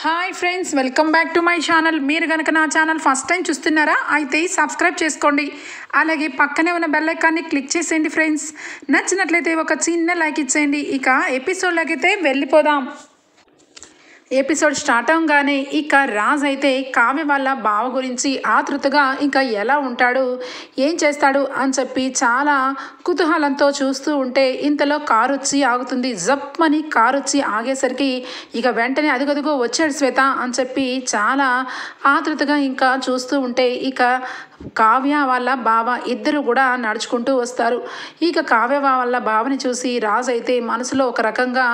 Hi friends, welcome back to my channel. మీరు కనుక నా ఛానల్ ఫస్ట్ టైం చూస్తున్నారా అయితే సబ్స్క్రైబ్ చేసుకోండి. అలాగే పక్కనే ఉన్న బెల్ ఐకాన్ని క్లిక్ చేసేయండి ఫ్రెండ్స్. నచ్చినట్లయితే ఒక చిన్న లైక్ ఇచ్చేయండి. ఇక ఎపిసోడ్లోకి అయితే వెళ్ళిపోదాం. ఎపిసోడ్ స్టార్ట్ అవగానే ఇక రాజ్ అయితే కావ్య వాళ్ళ బావ గురించి ఆతృతగా ఇంకా ఎలా ఉంటాడు, ఏం చేస్తాడు అని చెప్పి చాలా కుతూహలంతో చూస్తూ ఉంటే ఇంతలో కారు వచ్చి ఆగుతుంది. జప్పని కారు వచ్చి ఆగేసరికి ఇక వెంటనే అదిగదిగో వచ్చాడు శ్వేత అని చెప్పి చాలా ఆతృతగా ఇంకా చూస్తూ ఉంటే ఇక కావ్య వాళ్ళ బావ ఇద్దరు కూడా నడుచుకుంటూ వస్తారు. ఇక కావ్య వాళ్ళ బావని చూసి రాజు అయితే మనసులో ఒక రకంగా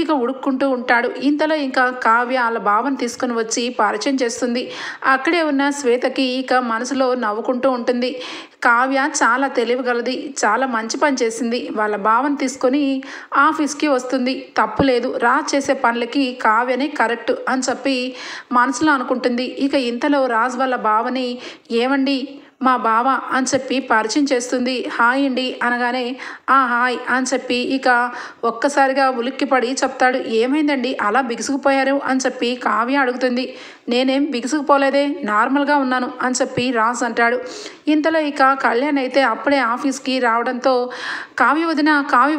ఇక ఉడుక్కుంటూ ఉంటాడు. ఇంతలో ఇంకా కావ్య వాళ్ళ బావని తీసుకొని వచ్చి పరిచయం చేస్తుంది. అక్కడే ఉన్న శ్వేతకి ఇక మనసులో నవ్వుకుంటూ ఉంటుంది. కావ్య చాలా తెలివిగలది, చాలా మంచి పని చేసింది. వాళ్ళ బావని తీసుకొని ఆఫీస్కి వస్తుంది, తప్పు లేదు. రాజ్ చేసే పనులకి కావ్యనే కరెక్ట్ అని చెప్పి మనసులో అనుకుంటుంది. ఇక ఇంతలో రాజ్ వాళ్ళ బావని ఏమండి మా బావ అని చెప్పి పరిచయం చేస్తుంది. హాయ్ అండి అనగానే హాయ్ అని చెప్పి ఇక ఒక్కసారిగా ఉలిక్కిపడి చెప్తాడు. ఏమైందండి అలా బిగుసుకుపోయారు అని చెప్పి కావ్య అడుగుతుంది. నేనేం బిగుసుకుపోలేదే, నార్మల్గా ఉన్నాను అని చెప్పి రాజ్ అంటాడు. ఇంతలో ఇక కళ్యాణ్ అయితే అప్పుడే ఆఫీస్కి రావడంతో కావ్య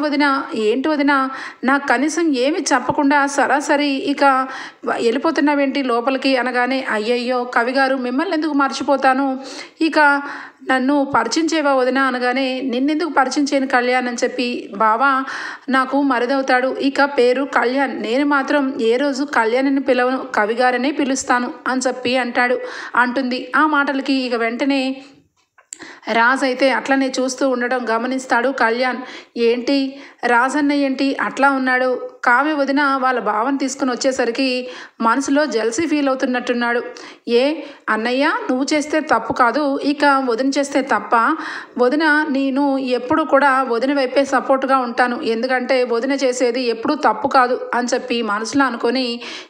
వదిన ఏంటి వదిన, నాకు కనీసం ఏమి చెప్పకుండా సరాసరి ఇక వెళ్ళిపోతున్నావేంటి లోపలికి అనగానే అయ్యయ్యో కవిగారు, మిమ్మల్ని ఎందుకు మర్చిపోతాను, ఇక నన్ను పరిచయం చేయవా వదిన అనగానే నిన్నెందుకు పరిచయం చేయను కళ్యాణ్ అని చెప్పి బావా నాకు మరిదవుతాడు, ఇక పేరు కళ్యాణ్, నేను మాత్రం ఏ రోజు కళ్యాణ్ని పిలవను, కవిగారనే పిలుస్తాను అని చెప్పి అంటుంది. ఆ మాటలకి ఇక వెంటనే రాజ్ అయితే అట్లనే చూస్తూ ఉండడం గమనిస్తాడు కళ్యాణ్. ఏంటి రాజన్న ఏంటి అట్లా ఉన్నాడు, కావ్య వదిన వాళ్ళ బావని తీసుకుని వచ్చేసరికి మనసులో జెల్సీ ఫీల్ అవుతున్నట్టున్నాడు. ఏ అన్నయ్య నువ్వు చేస్తే తప్పు కాదు, ఇక వదిన చేస్తే తప్ప, వదిన నేను ఎప్పుడు కూడా వదిన వైపే సపోర్ట్గా ఉంటాను, ఎందుకంటే వదిన చేసేది ఎప్పుడూ తప్పు కాదు అని చెప్పి మనసులో అనుకొని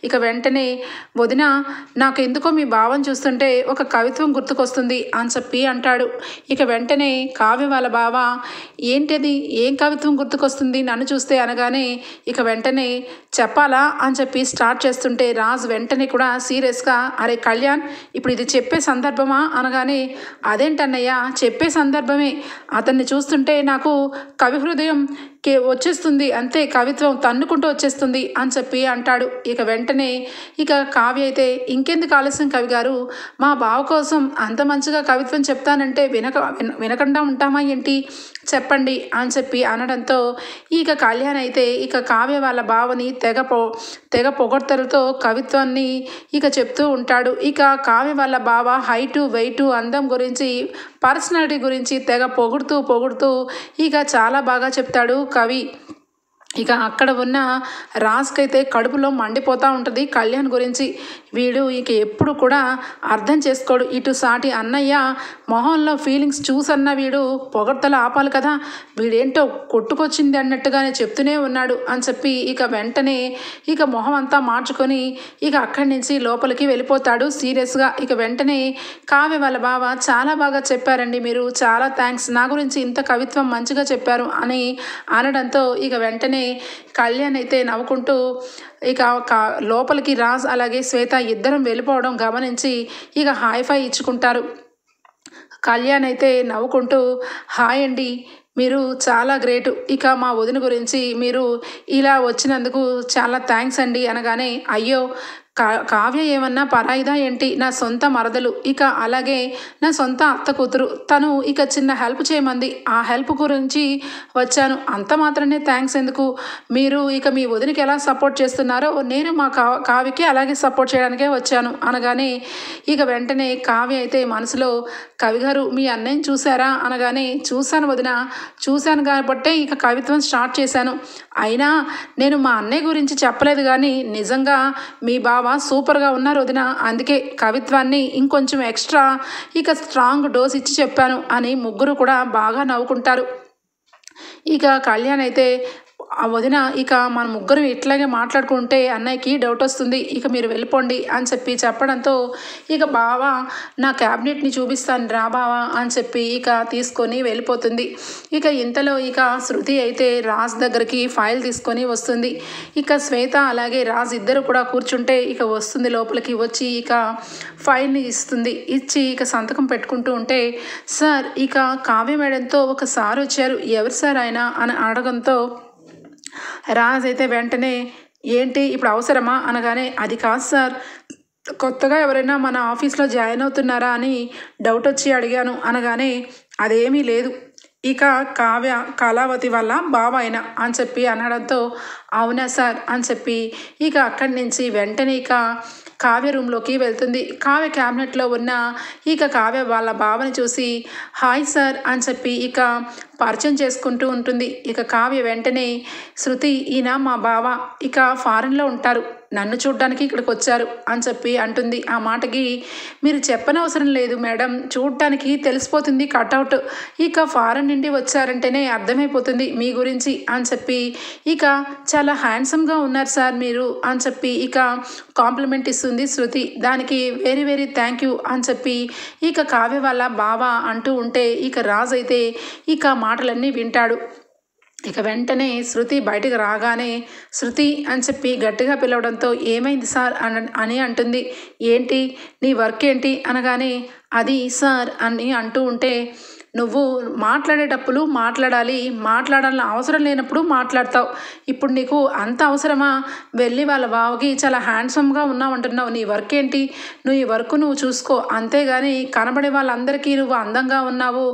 ఇక వెంటనే వదిన నాకు ఎందుకో మీ బావని చూస్తుంటే ఒక కవిత్వం గుర్తుకొస్తుంది అని చెప్పి అంటాడు. ఇక వెంటనే కావ్య వాళ్ళ బావ ఏంటిది, ఏం కవిత్వం గుర్తుకొస్తుంది నన్ను చూస్తే అనగానే ఇక వెంటనే చెప్పాలా అని చెప్పి స్టార్ట్ చేస్తుంటే రాజ్ వెంటనే కూడా సీరియస్గా అరే కళ్యాణ్ ఇప్పుడు ఇది చెప్పే సందర్భమా అనగానే అదేంటన్నయ్య చెప్పే సందర్భమే, అతన్ని చూస్తుంటే నాకు కవి హృదయం వచ్చేస్తుంది, అంతే కవిత్వం తన్నుకుంటూ వచ్చేస్తుంది అని చెప్పి అంటాడు. ఇక వెంటనే ఇక కావ్య అయితే ఇంకెందుకు ఆలస్యం కవి గారు, మా బావ కోసం అంత మంచిగా కవిత్వం చెప్తానంటే వినకుండా ఉంటామా ఏంటి, చెప్పండి అని చెప్పి అనడంతో ఇక కళ్యాణ్ అయితే ఇక కావ్య వాళ్ళ బావని తెగ పొగడ్తలతో కవిత్వాన్ని ఇక చెప్తూ ఉంటాడు. ఇక కావ్య వాళ్ళ బావ హైటు వెయిటు అందం గురించి పర్సనాలిటీ గురించి తెగ పొగుడుతూ ఇక చాలా బాగా చెప్తాడు కవి. ఇక అక్కడ ఉన్న రాజ్కైతే కడుపులో మండిపోతూ ఉంటుంది కళ్యాణ్ గురించి. వీడు ఇక ఎప్పుడు కూడా అర్థం చేసుకోడు, ఇటు సాటి అన్నయ్య మొహంలో ఫీలింగ్స్ చూసన్న వీడు పొగడ్తలు ఆపాలి కదా, వీడేంటో కొట్టుకొచ్చింది అన్నట్టుగానే చెప్తూనే ఉన్నాడు అని చెప్పి ఇక వెంటనే ఇక మొహం అంతా మార్చుకొని ఇక అక్కడి నుంచి లోపలికి వెళ్ళిపోతాడు సీరియస్గా. ఇక వెంటనే కావ్య వాళ్ళ బావ చాలా బాగా చెప్పారండి మీరు, చాలా థ్యాంక్స్, నా గురించి ఇంత కవిత్వం మంచిగా చెప్పారు అని అనడంతో ఇక వెంటనే కళ్యాణ్ అయితే నవ్వుకుంటూ ఇక లోపలికి రాజ్ అలాగే శ్వేత ఇద్దరం వెళ్ళిపోవడం గమనించి ఇక హైఫై ఇచ్చుకుంటారు. కళ్యాణ్ అయితే నవ్వుకుంటూ హాయ్ అండి, మీరు చాలా గ్రేటు, ఇక మా వదిన గురించి మీరు ఇలా వచ్చినందుకు చాలా థ్యాంక్స్ అండి అనగానే అయ్యో కావ్య ఏమన్నా పరాయిదా ఏంటి, నా సొంత మరదలు, ఇక అలాగే నా సొంత అత్త కూతురు, తను ఇక చిన్న హెల్ప్ చేయమంది, ఆ హెల్ప్ గురించి వచ్చాను, అంత మాత్రమే థ్యాంక్స్ ఎందుకు, మీరు ఇక మీ వదినకి ఎలా సపోర్ట్ చేస్తున్నారో నేను మా కావ్యకి అలాగే సపోర్ట్ చేయడానికే వచ్చాను అనగానే ఇక వెంటనే కావ్య అయితే మనసులో కవిగారు మీ అన్నయ్యని చూసారా అనగానే చూశాను వదిన, చూశాను కాబట్టే ఇక కవిత్వం స్టార్ట్ చేశాను, అయినా నేను మా అన్నయ్య గురించి చెప్పలేదు కానీ నిజంగా మీ బావ సూపర్గా ఉన్నారు వదిన, అందుకే కవిత్వాన్ని ఇంకొంచెం ఎక్స్ట్రా ఇక స్ట్రాంగ్ డోస్ ఇచ్చి చెప్పాను అని ముగ్గురు కూడా బాగా నవ్వుకుంటారు. ఇక కళ్యాణ్ అయితే ఆ వదిన ఇక మన ముగ్గురు ఇట్లాగే మాట్లాడుకుంటే అన్నయ్యకి డౌట్ వస్తుంది, ఇక మీరు వెళ్ళిపోండి అని చెప్పి చెప్పడంతో ఇక బావ నా క్యాబినెట్ని చూపిస్తాను రా బావా అని చెప్పి ఇక తీసుకొని వెళ్ళిపోతుంది. ఇక ఇంతలో ఇక శృతి అయితే రాజ్ దగ్గరికి ఫైల్ తీసుకొని వస్తుంది. ఇక శ్వేత అలాగే రాజ్ ఇద్దరు కూడా కూర్చుంటే ఇక వస్తుంది లోపలికి వచ్చి ఇక ఫైల్ని ఇస్తుంది. ఇచ్చి ఇక సంతకం పెట్టుకుంటూ ఉంటే సార్ ఇక కావ్య మేడంతో ఒక సార్ వచ్చారు, ఎవరు సార్ ఆయన అని అడగంతో రాజ్ అయితే వెంటనే ఏంటి ఇప్పుడు అవసరమా అనగానే అది కాదు సార్, కొత్తగా ఎవరైనా మన ఆఫీస్లో జాయిన్ అవుతున్నారా అని డౌట్ వచ్చి అడిగాను అనగానే అదేమీ లేదు, ఇక కావ్య కళావతి వల్ల బావ అయినా అని చెప్పి అనడంతో అవునా సార్ అని చెప్పి ఇక అక్కడి నుంచి వెంటనే ఇక కావ్య రూమ్లోకి వెళ్తుంది. కావ్య క్యాబినెట్లో ఉన్న ఇక కావ్య వాళ్ళ బావని చూసి హాయ్ సార్ అని చెప్పి ఇక పరిచయం చేసుకుంటూ ఉంటుంది. ఇక కావ్య వెంటనే శృతి ఈయన మా బావ ఇక ఫారెన్లో ఉంటారు, నన్ను చూడ్డానికి ఇక్కడికి వచ్చారు అని చెప్పి అంటుంది. ఆ మాటకి మీరు చెప్పనవసరం లేదు మేడం, చూడటానికి తెలిసిపోతుంది కట్అవుట్, ఇక ఫారెన్ నుండి వచ్చారంటేనే అర్థమైపోతుంది మీ గురించి అని చెప్పి ఇక చాలా హ్యాండ్సమ్గా ఉన్నారు సార్ మీరు అని చెప్పి ఇక కాంప్లిమెంట్ ఇస్తుంది శృతి. దానికి వెరీ వెరీ థ్యాంక్ యూ అని చెప్పి ఇక కావ్య వాళ్ళ బావ అంటూ ఉంటే ఇక రాజ్ అయితే ఇక మాటలన్నీ వింటాడు. ఇక వెంటనే శృతి బయటకు రాగానే శృతి అని చెప్పి గట్టిగా పిలవడంతో ఏమైంది సార్ అని అంటుంది. ఏంటి నీ వర్క్ ఏంటి అనగానే అది సార్ అని అంటూ ఉంటే నువ్వు మాట్లాడేటప్పుడు మాట్లాడాలని అవసరం లేనప్పుడు మాట్లాడతావు, ఇప్పుడు నీకు అంత అవసరమా, వెళ్ళి వాళ్ళ బావకి చాలా హ్యాండ్సమ్గా ఉన్నావంటున్నావు, నీ వర్క్ ఏంటి, నువ్వు ఈ వర్క్ నువ్వు చూసుకో, అంతేగాని కనబడే వాళ్ళందరికీ నువ్వు అందంగా ఉన్నావు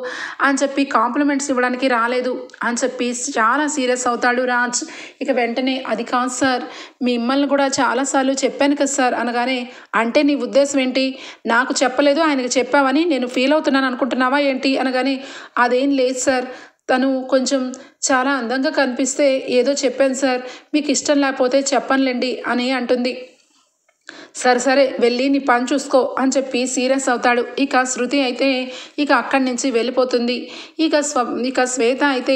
అని చెప్పి కాంప్లిమెంట్స్ ఇవ్వడానికి రాలేదు అని చెప్పి చాలా సీరియస్ అవుతాడు రాజ్. ఇక వెంటనే అది కాదు సార్, మిమ్మల్ని కూడా చాలాసార్లు చెప్పాను కదా సార్ అనగానే అంటే నీ ఉద్దేశం ఏంటి, నాకు చెప్పలేదు ఆయనకు చెప్పావని నేను ఫీల్ అవుతున్నాను అనుకుంటున్నావా ఏంటి అనగానే అదేం లేదు సార్, తను కొంచెం చాలా అందంగా కనిపిస్తే ఏదో చెప్పాను సార్, మీకు ఇష్టం లేకపోతే చెప్పనులేండి అని అంటుంది. సరే వెళ్ళి నీ పని చూసుకో అని చెప్పి సీరియస్ అవుతాడు. ఇక శృతి అయితే ఇక అక్కడి నుంచి వెళ్ళిపోతుంది. ఇక శ్వేత అయితే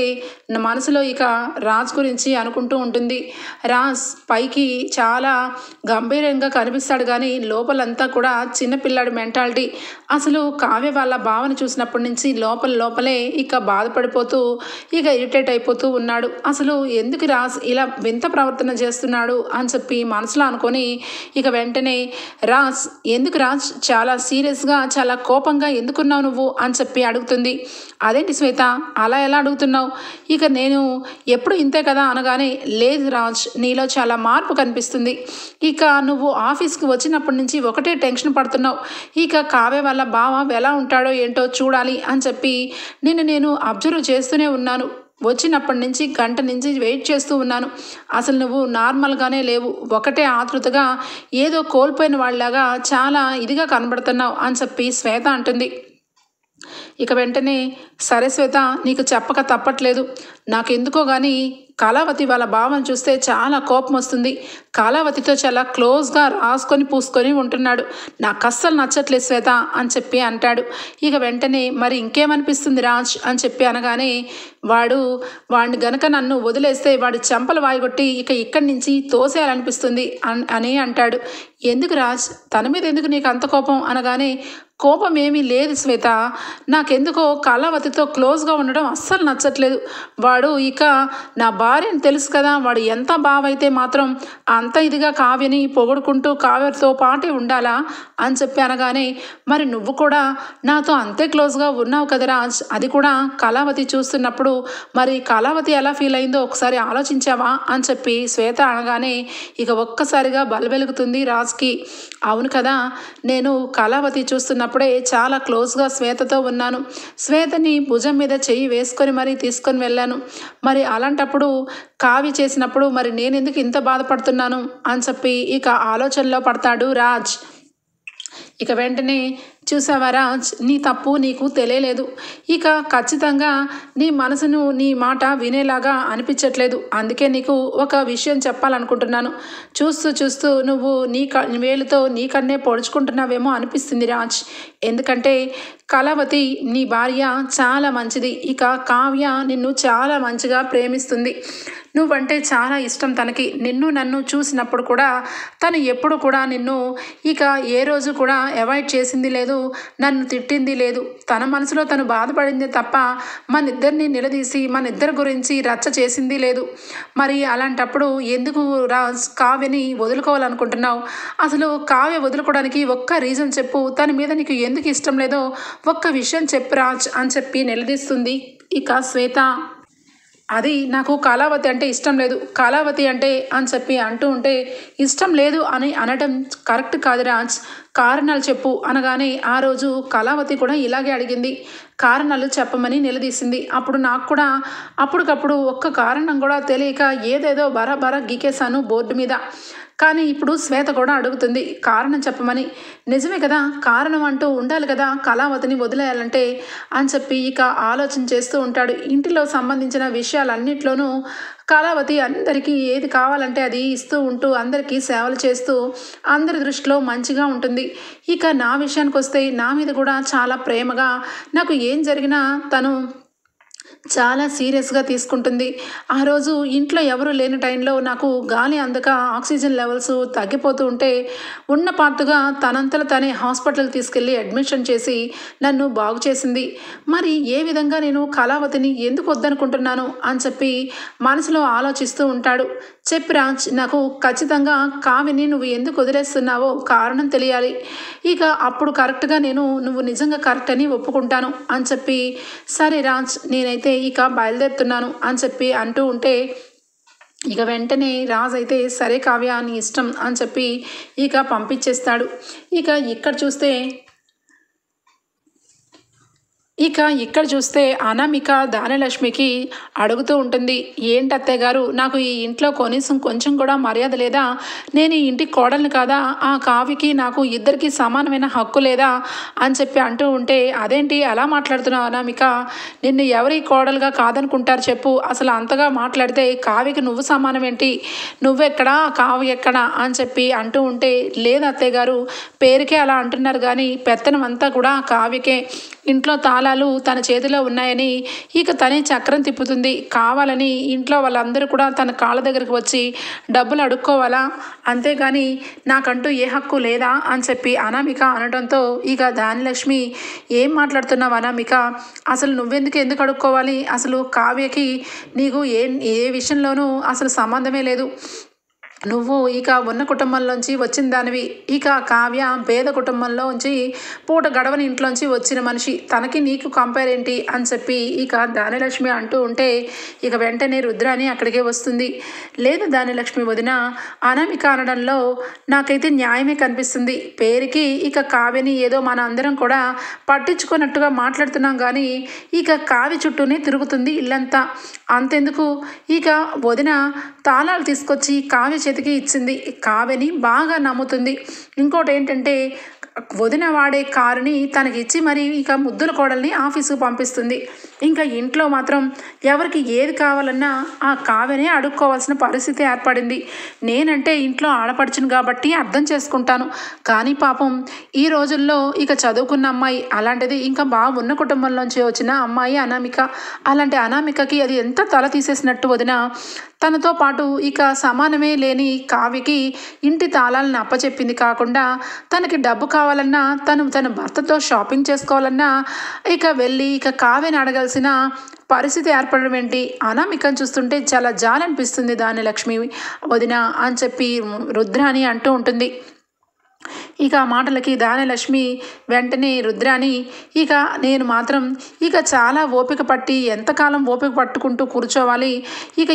మనసులో ఇక రాజ్ గురించి అనుకుంటూ ఉంటుంది. రాజ్ పైకి చాలా గంభీరంగా కనిపిస్తాడు కానీ లోపలంతా కూడా చిన్నపిల్లాడి మెంటాలిటీ. అసలు కావ్య వాళ్ళ భావన చూసినప్పటి నుంచి లోపలే ఇక బాధపడిపోతూ ఇక ఇరిటేట్ అయిపోతూ ఉన్నాడు. అసలు ఎందుకు రాజ్ ఇలా వింత ప్రవర్తన చేస్తున్నాడు అని చెప్పి మనసులో అనుకొని ఇక వెంటనే రాజ్ ఎందుకు రాజ్ చాలా సీరియస్గా చాలా కోపంగా ఎందుకున్నావు నువ్వు అని చెప్పి అడుగుతుంది. అదేంటి శ్వేత అలా ఎలా అడుగుతున్నావు, ఇక నేను ఎప్పుడు ఇంతే కదా అనగానే లేదు రాజ్ నీలో చాలా మార్పు కనిపిస్తుంది, ఇక నువ్వు ఆఫీస్కి వచ్చినప్పటి నుంచి ఒకటే టెన్షన్ పడుతున్నావు, ఇక కావ్య వాళ్ళ బావ ఎలా ఉంటాడో ఏంటో చూడాలి అని చెప్పి నేను అబ్జర్వ్ చేస్తూనే ఉన్నాను, వచ్చినప్పటి నుంచి గంట నుంచి వెయిట్ చేస్తూ ఉన్నాను, అసలు నువ్వు నార్మల్గానే లేవు, ఒకటే ఆతృతగా ఏదో కోల్పోయిన వాళ్ళలాగా చాలా ఇదిగా కనబడుతున్నావు అని చెప్పి శ్వేత అంటుంది. ఇక వెంటనే సరే శ్వేత నీకు చెప్పక తప్పట్లేదు, నాకెందుకో కానీ కళావతి వాళ్ళ భావం చూస్తే చాలా కోపం వస్తుంది, కళావతితో చాలా క్లోజ్గా రాసుకొని పూసుకొని ఉంటున్నాడు, నాకు అస్సలు నచ్చట్లేదు శ్వేత అని చెప్పి అంటాడు. ఇక వెంటనే మరి ఇంకేమనిపిస్తుంది రాజ్ అని చెప్పి అనగానే వాడిని గనక నన్ను వదిలేస్తే వాడి చెంపలు వాయిగొట్టి ఇక ఇక్కడి నుంచి తోసేయాలనిపిస్తుంది అని అంటాడు. ఎందుకు రాజ్ తన మీద ఎందుకు నీకు అంత కోపం అనగానే కోపం ఏమీ లేదు శ్వేత, నాకెందుకో కళావతితో క్లోజ్గా ఉండడం అస్సలు నచ్చట్లేదు, వాడు ఇక నా భార్యని తెలుసు కదా, వాడు ఎంత బావైతే మాత్రం అంత ఇదిగా కావ్యని పొగుడుకుంటూ కావ్యతో పాటే ఉండాలా అని చెప్పి అనగానే మరి నువ్వు కూడా నాతో అంతే క్లోజ్గా ఉన్నావు కదా రాజ్, అది కూడా కళావతి చూస్తున్నప్పుడు మరి కళావతి ఎలా ఫీల్ అయిందో ఒకసారి ఆలోచించావా అని చెప్పి శ్వేత అనగానే ఇక ఒక్కసారిగా బలవెలుగుతుంది రాజ్కి. అవును కదా, నేను కళావతి చూస్తున్నప్పుడే చాలా క్లోజ్గా శ్వేతతో ఉన్నాను, శ్వేతని భుజం మీద చెయ్యి వేసుకొని మరీ తీసుకొని వెళ్ళాను, మరి అలాంటప్పుడు కావ్య చేసినప్పుడు మరి నేను ఎందుకు ఇంత బాధపడుతున్నాను అని చెప్పి ఇక ఆలోచనలో పడతాడు రాజ్. ఇక వెంటనే చూసావా రాజ్ నీ తప్పు నీకు తెలియలేదు, ఇక ఖచ్చితంగా నీ మనసును నీ మాట వినేలాగా అనిపించట్లేదు, అందుకే నీకు ఒక విషయం చెప్పాలనుకుంటున్నాను, చూస్తూ నువ్వు నీ వేలుతో నీ కన్నే పొడుచుకుంటున్నావేమో అనిపిస్తుంది రాజ్, ఎందుకంటే కళావతి నీ భార్య చాలా మంచిది, ఇక కావ్య నిన్ను చాలా మంచిగా ప్రేమిస్తుంది, నువ్వంటే చాలా ఇష్టం తనకి. నన్ను చూసినప్పుడు కూడా తను ఎప్పుడు కూడా నిన్ను ఇక ఏ రోజు కూడా అవాయిడ్ చేసింది లేదు, నన్ను తిట్టింది లేదు. తన మనసులో తను బాధపడింది తప్ప మనిద్దరిని నిలదీసి మనిద్దరి గురించి రచ్చ చేసింది లేదు. మరి అలాంటప్పుడు ఎందుకు కావ్యని వదులుకోవాలనుకుంటున్నావు? అసలు కావ్య వదులుకోవడానికి ఒక్క రీజన్ చెప్పు. తన మీద నీకు ఎందుకు ఇష్టం లేదో ఒక్క విషయం చెప్పు రాజ్ అని చెప్పి నిలదీస్తుంది ఇక శ్వేత. అది నాకు కళావతి అంటే ఇష్టం లేదు, కళావతి అంటే అని చెప్పి అంటూ ఉంటే ఇష్టం లేదు అని అనడం కరెక్ట్ కాదు రాజ్, కారణాలు చెప్పు అనగానే ఆ రోజు కళావతి కూడా ఇలాగే అడిగింది. కారణాలు చెప్పమని నిలదీసింది. అప్పుడు నాకు కూడా అప్పటికప్పుడు ఒక్క కారణం కూడా తెలియక ఏదేదో బరా గీకేశాను బోర్డు మీద. కానీ ఇప్పుడు శ్వేత కూడా అడుగుతుంది కారణం చెప్పమని. నిజమే కదా, కారణం అంటూ ఉండాలి కదా కళావతిని వదిలేయాలంటే అని చెప్పి ఇక ఆలోచన చేస్తూ ఉంటాడు. ఇంటిలో సంబంధించిన విషయాలన్నిట్లోనూ కళావతి అందరికీ ఏది కావాలంటే అది ఇస్తూ ఉంటూ అందరికీ సేవలు చేస్తూ అందరి దృష్టిలో మంచిగా ఉంటుంది. ఇక నా విషయానికి వస్తే నా మీద కూడా చాలా ప్రేమగా, నాకు ఏం జరిగినా తను చాలా సీరియస్గా తీసుకుంటుంది. ఆ రోజు ఇంట్లో ఎవరు లేని టైంలో నాకు గాలి అందక ఆక్సిజన్ లెవెల్స్ తగ్గిపోతూ ఉంటే ఉన్న పాటుగా తనంతలో తనే హాస్పిటల్కి తీసుకెళ్ళి అడ్మిషన్ చేసి నన్ను బాగు చేసింది. మరి ఏ విధంగా నేను కళావతిని ఎందుకు వద్దనుకుంటున్నాను అని చెప్పి మనసులో ఆలోచిస్తూ ఉంటాడు. చెప్పి రాజ్, నాకు ఖచ్చితంగా కావ్యని నువ్వు ఎందుకు వదిలేస్తున్నావో కారణం తెలియాలి. ఇక అప్పుడు కరెక్ట్గా నువ్వు నిజంగా కరెక్ట్ అని ఒప్పుకుంటాను అని చెప్పి సరే రాజ్ నేనైతే ఇక బయలుదేరుతున్నాను అని చెప్పి అంటూ ఉంటే ఇక వెంటనే రాజ్ అయితే సరే కావ్య నీ ఇష్టం అని చెప్పి ఇక పంపించేస్తాడు. ఇక్కడ చూస్తే అనామిక ధాన్యలక్ష్మికి అడుగుతూ ఉంటుంది, ఏంటి అత్తయ్య గారు నాకు ఈ ఇంట్లో కొంచెం కూడా మర్యాద లేదా? నేను ఈ ఇంటికి కోడల్ని కాదా? ఆ కావ్యకి నాకు ఇద్దరికి సమానమైన హక్కు లేదా అని చెప్పి అంటూ ఉంటే అదేంటి అలా మాట్లాడుతున్నావు అనామిక? నిన్ను ఎవరి కోడలుగా కాదనుకుంటారు చెప్పు? అసలు అంతగా మాట్లాడితే కావ్యకి నువ్వు సమానం ఏంటి? నువ్వెక్కడా కావ్య ఎక్కడా అని చెప్పి అంటూ ఉంటే లేదు అత్తయ్య గారు, పేరుకే అలా అంటున్నారు కానీ పెత్తనం అంతా కూడా కావ్యకే. ఇంట్లో తాళాలు తన చేతిలో ఉన్నాయని ఇక తనే చక్రం తిప్పుతుంది. కావాలని ఇంట్లో వాళ్ళందరూ కూడా తన కాళ్ళ దగ్గరికి వచ్చి డబ్బులు అడుక్కోవాలా, అంతేగాని నాకంటూ ఏ హక్కు లేదా అని చెప్పి అనామిక అనడంతో ఇక ధాన్యలక్ష్మి ఏం మాట్లాడుతున్నావు అనామిక? అసలు ఎందుకు అడుక్కోవాలి? అసలు కావ్యకి నీకు ఏ విషయంలోనూ అసలు సంబంధమే లేదు. నువ్వు ఇక ఉన్న కుటుంబంలోంచి వచ్చిన దానివి. ఇక కావ్య పేద కుటుంబంలోంచి పూట గడవని ఇంట్లోంచి వచ్చిన మనిషి. తనకి నీకు కంపేర్ ఏంటి అని చెప్పి ఇక ధాన్యలక్ష్మి అంటూ ఉంటే ఇక వెంటనే రుద్రాని అక్కడికే వస్తుంది. లేదు ధాన్యలక్ష్మి వదిన, అనామిక అనడంలో నాకైతే న్యాయమే కనిపిస్తుంది. పేరుకి ఇక కావ్యని ఏదో మన అందరం కూడా పట్టించుకున్నట్టుగా మాట్లాడుతున్నాం కానీ ఇక కావ్య చుట్టూనే తిరుగుతుంది ఇల్లంతా. అంతెందుకు, ఇక వదిన తాళాలు తీసుకొచ్చి కావ్య చేతికి ఇచ్చింది. కావ్యని బాగా నమ్ముతుంది. ఇంకోటి ఏంటంటే వదిన వాడే కారుని తనకి ఇచ్చి మరి ఇక ముద్దుల కోడల్ని ఆఫీసుకు పంపిస్తుంది. ఇంకా ఇంట్లో మాత్రం ఎవరికి ఏది కావాలన్నా ఆ కావ్యనే అడుక్కోవాల్సిన పరిస్థితి ఏర్పడింది. నేనంటే ఇంట్లో ఆడపడుచును కాబట్టి అర్థం చేసుకుంటాను, కానీ పాపం ఈ రోజుల్లో ఇక చదువుకున్న అమ్మాయి, అలాంటిది ఇంకా బాగున్న కుటుంబంలోంచి వచ్చిన అమ్మాయి అనామిక. అలాంటి అనామికకి అది ఎంత తల తీసేసినట్టు వదిన. తనతో పాటు ఇక సమానమే లేని కావ్యకి ఇంటి తాళాలను అప్పచెప్పింది కాకుండా తనకి డబ్బు కావాలన్నా తన భర్తతో షాపింగ్ చేసుకోవాలన్నా ఇక వెళ్ళి ఇక కావ్యని అడగాల్సిన పరిస్థితి ఏర్పడడం ఏంటి? అనామికను చూస్తుంటే చాలా జాలనిపిస్తుంది ధాన్యలక్ష్మి వదిన అని చెప్పి రుద్రాని అంటూ ఉంటుంది. ఇక ఆ మాటలకి ధాన్యలక్ష్మి వెంటనే రుద్రాని ఇక నేను మాత్రం ఇక చాలా ఓపిక పట్టి ఎంతకాలం ఓపిక పట్టుకుంటూ కూర్చోవాలి? ఇక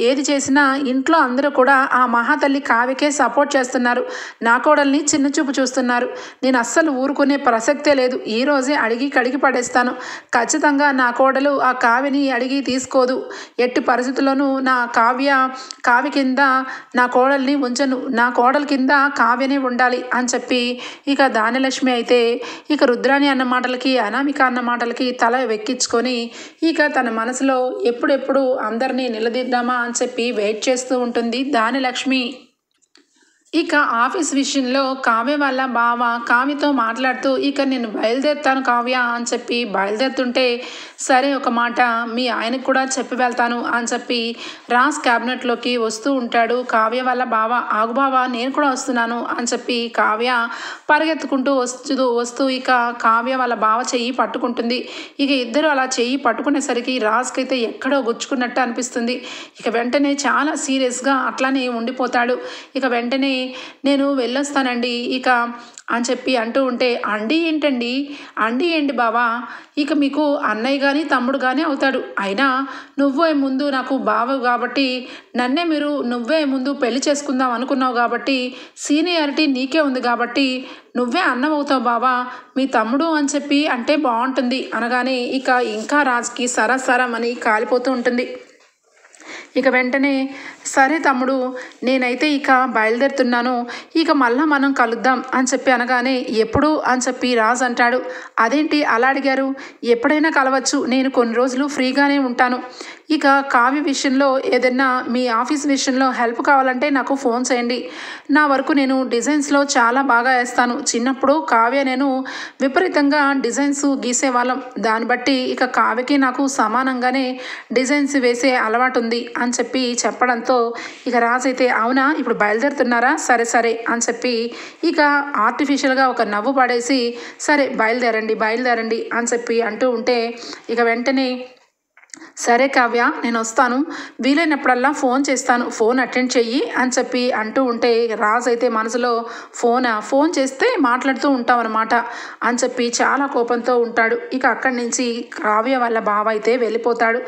ఏది చేసినా ఇంట్లో అందరూ కూడా ఆ మహాతల్లి కావ్యకే సపోర్ట్ చేస్తున్నారు. నా కోడల్ని చిన్నచూపు చూస్తున్నారు. నేను అస్సలు ఊరుకునే ప్రసక్తే లేదు. ఈరోజే అడిగి కడిగి పడేస్తాను. ఖచ్చితంగా నా కోడలు ఆ కావ్యని అడిగి తీసుకోదు. ఎట్టి పరిస్థితుల్లోనూ నా కావ్య కింద నా కోడల్ని ఉంచను. నా కోడల కింద కావ్యనే ఉండాలి అని చెప్పి ఇక ధాన్యలక్ష్మి అయితే ఇక రుద్రాని అన్న మాటలకి అనామిక అన్న మాటలకి తల వెక్కించుకొని ఇక తన మనసులో ఎప్పుడెప్పుడు అందరినీ నిలదీద్దామా అని చెప్పి వెయిట్ చేస్తూ ఉంటుంది ధాన్యలక్ష్మి. ఇక ఆఫీస్ విషయంలో కావ్య వాళ్ళ బావ కావ్యతో మాట్లాడుతూ ఇక నేను బయలుదేరుతాను కావ్య అని చెప్పి బయలుదేరుతుంటే, సరే ఒక మాట మీ ఆయనకు కూడా చెప్పి వెళ్తాను అని చెప్పి రాజ్ క్యాబినెట్లోకి వస్తూ ఉంటాడు. కావ్య వాళ్ళ బావ ఆగు బావ నేను కూడా వస్తున్నాను అని చెప్పి కావ్య పరిగెత్తుకుంటూ వస్తూ ఇక కావ్య వాళ్ళ బావ చెయ్యి పట్టుకుంటుంది. ఇక ఇద్దరు అలా చెయ్యి పట్టుకునేసరికి రాజ్కైతే ఎక్కడో గుచ్చుకున్నట్టు అనిపిస్తుంది. ఇక వెంటనే చాలా సీరియస్గా అట్లానే ఉండిపోతాడు. ఇక వెంటనే నేను వెళ్ళొస్తానండి ఇక అని చెప్పి అంటూ ఉంటే, అండి ఏంటండి, అండి ఏంటి బావా, ఇక మీకు అన్నయ్య కానీ తమ్ముడు కానీ అవుతాడు. అయినా నువ్వే ముందు నాకు బావ కాబట్టి నువ్వే ముందు పెళ్లి చేసుకుందాం అనుకున్నావు కాబట్టి సీనియారిటీ నీకే ఉంది కాబట్టి నువ్వే అన్నం అవుతావు బావా, మీ తమ్ముడు అని చెప్పి అంటే బాగుంటుంది అనగానే ఇక ఇంకా రాజ్కి సరసరమని కాలిపోతూ ఉంటుంది. ఇక వెంటనే సరే తమ్ముడు నేనైతే ఇక బయలుదేరుతున్నాను, ఇక మళ్ళా మనం కలుద్దాం అని చెప్పి అనగానే ఎప్పుడు అని చెప్పి రాజ్ అంటాడు. అదేంటి అలా అడిగారు, ఎప్పుడైనా కలవచ్చు, నేను కొన్ని రోజులు ఫ్రీగానే ఉంటాను. ఇక కావ్య విషయంలో ఏదైనా మీ ఆఫీస్ విషయంలో హెల్ప్ కావాలంటే నాకు ఫోన్ చేయండి. నా వరకు నేను డిజైన్స్లో చాలా బాగా వేస్తాను. చిన్నప్పుడు కావ్య నేను విపరీతంగా డిజైన్స్ గీసేవాళ్ళం. దాన్ని బట్టి ఇక కావ్యకి నాకు సమానంగానే డిజైన్స్ వేసే అలవాటు ఉంది అని చెప్పి చెప్పడంతో ఇక రాజ్ అయితే అవునా ఇప్పుడు బయలుదేరుతున్నారా, సరే సరే అని చెప్పి ఇక ఆర్టిఫిషియల్గా ఒక నవ్వు పడేసి సరే బయలుదేరండి అని చెప్పి అంటూ ఉంటే, ఇక వెంటనే సరే కావ్య నేను వస్తాను, వీలైనప్పుడల్లా ఫోన్ చేస్తాను, ఫోన్ అటెండ్ చెయ్యి అని చెప్పి అంటూ ఉంటే రాజ్ అయితే మనసులో ఫోన్ చేస్తే మాట్లాడుతూ ఉంటాం అనమాట అని చెప్పి చాలా కోపంతో ఉంటాడు. ఇక అక్కడి నుంచి కావ్య వాళ్ళ బావ అయితే వెళ్ళిపోతాడు.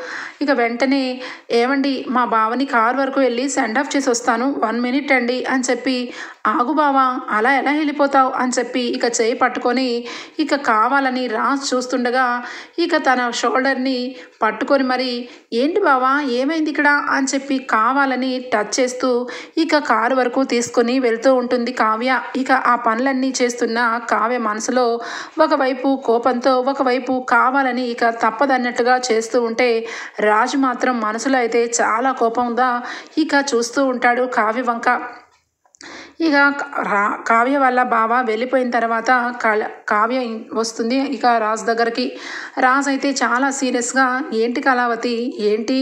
ఇక వెంటనే ఏమండి మా బావని కార్ వరకు వెళ్ళి సెండ్ ఆఫ్ చేసి వస్తాను, 1 minute అండి అని చెప్పి, ఆగు బావా అలా ఎలా వెళ్ళిపోతావు అని చెప్పి ఇక చేయి పట్టుకొని ఇక కావాలని రాజ్ చూస్తుండగా ఇక తన షోల్డర్ని పట్టుకొని మరి ఏంటి బావా ఏమైంది ఇక్కడ అని చెప్పి కావాలని టచ్ చేస్తూ ఇక కారు వరకు తీసుకొని వెళ్తూ ఉంటుంది కావ్య. ఇక ఆ పనులన్నీ చేస్తున్న కావ్య మనసులో ఒకవైపు కోపంతో ఒకవైపు కావాలని ఇక తప్పదన్నట్టుగా చేస్తూ ఉంటే రాజు మాత్రం మనసులో అయితే చాలా కోపంగా ఇక చూస్తూ ఉంటాడు కావ్య వంక. ఇక కావ్య వాళ్ళ బావ వెళ్ళిపోయిన తర్వాత కావ్య వస్తుంది ఇక రాజ్ దగ్గరికి. రాజ్ అయితే చాలా సీరియస్గా ఏంటి కళావతి ఏంటి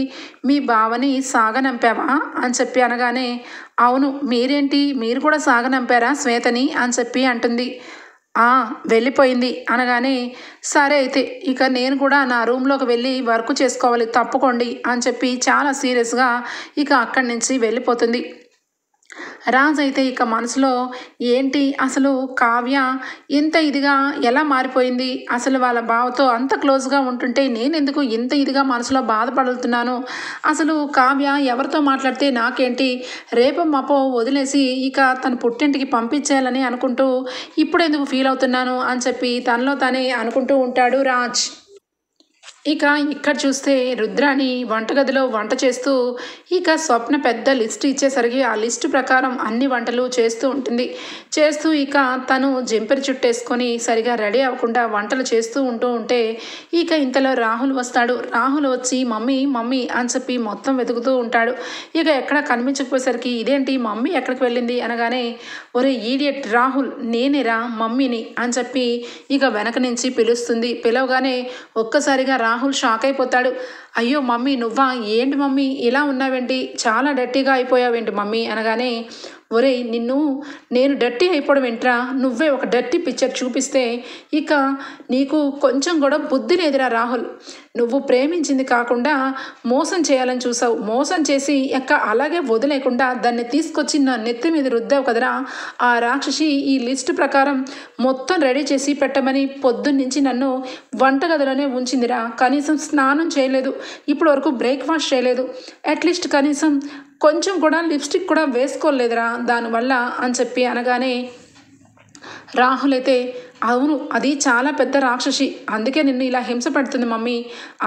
మీ బావని సాగనంపావా అని చెప్పి అనగానే అవును మీరేంటి మీరు కూడా సాగనంపారా శ్వేతని అని చెప్పి అంటుంది. వెళ్ళిపోయింది అనగానే సరే అయితే ఇక నేను కూడా నా రూమ్లోకి వెళ్ళి వర్క్ చేసుకోవాలి తప్పుకోండి అని చెప్పి చాలా సీరియస్గా ఇక అక్కడి నుంచి వెళ్ళిపోతుంది. రాజ్ అయితే ఇక మనసులో ఏంటి అసలు కావ్య ఇంత ఇదిగా ఎలా మారిపోయింది, అసలు వాళ్ళ బావతో అంత క్లోజ్గా ఉంటుంటే నేను ఎందుకు ఇంత ఇదిగా మనసులో బాధపడుతున్నాను, అసలు కావ్య ఎవరితో మాట్లాడితే నాకేంటి, రేపు మాపో వదిలేసి ఇక తన పుట్టింటికి పంపించేయాలని అనుకుంటూ ఇప్పుడు ఎందుకు ఫీల్ అవుతున్నాను అని చెప్పి తనలో తనే అనుకుంటూ ఉంటాడు రాజ్. ఇక ఇక్కడ చూస్తే రుద్రాణి వంటగదిలో వంట చేస్తూ ఇక స్వప్న పెద్ద లిస్ట్ ఇచ్చేసరికి ఆ లిస్టు ప్రకారం అన్ని వంటలు చేస్తూ ఉంటుంది. చేస్తూ ఇక తను జంపెర్ చుట్టేసుకొని సరిగా రెడీ అవ్వకుండా వంటలు చేస్తూ ఉంటే ఇక ఇంతలో రాహుల్ వస్తాడు. రాహుల్ వచ్చి మమ్మీ మమ్మీ అని చెప్పి మొత్తం వెతుకుతూ ఉంటాడు. ఇక ఎక్కడ కనిపించకపోయేసరికి ఇదేంటి మమ్మీ ఎక్కడికి వెళ్ళింది అనగానే ఒరే ఈడియట్ రాహుల్ నేనేరా మమ్మీని అని చెప్పి ఇక వెనక నుంచి పిలుస్తుంది. పిలవగానే ఒక్కసారిగా రాహుల్ షాక్ అయిపోతాడు. అయ్యో మమ్మీ నువ్వా, ఏంటి మమ్మీ ఇలా ఉన్నావేంటి, చాలా డర్టీగా అయిపోయావేంటి మమ్మీ అనగానే ఒరే నేను డర్టీ అయిపోవడం ఏంట్రా, నువ్వే ఒక డర్టీ పిక్చర్ చూపిస్తే ఇక నీకు కొంచెం కూడా బుద్ధి లేదురా రాహుల్, నువ్వు ప్రేమించింది కాకుండా మోసం చేయాలని చూసావు, మోసం చేసి అలాగే వదిలేకుండా దాన్ని తీసుకొచ్చి నా నెత్తి మీద రుద్దావు కదరా, ఆ రాక్షసి ఈ లిస్ట్ ప్రకారం మొత్తం రెడీ చేసి పెట్టమని పొద్దున్నుంచి నన్ను వంటగదిలోనే ఉంచిందిరా, కనీసం స్నానం చేయలేదు, ఇప్పటి వరకు బ్రేక్ఫాస్ట్ చేయలేదు, అట్లీస్ట్ కనీసం కొంచెం కూడా లిప్స్టిక్ కూడా వేసుకోలేదురా దానివల్ల అని చెప్పి అనగానే రాహుల్ అయితే అవును అది చాలా పెద్ద రాక్షసి, అందుకే నిన్ను ఇలా హింస పెడుతుంది మమ్మీ,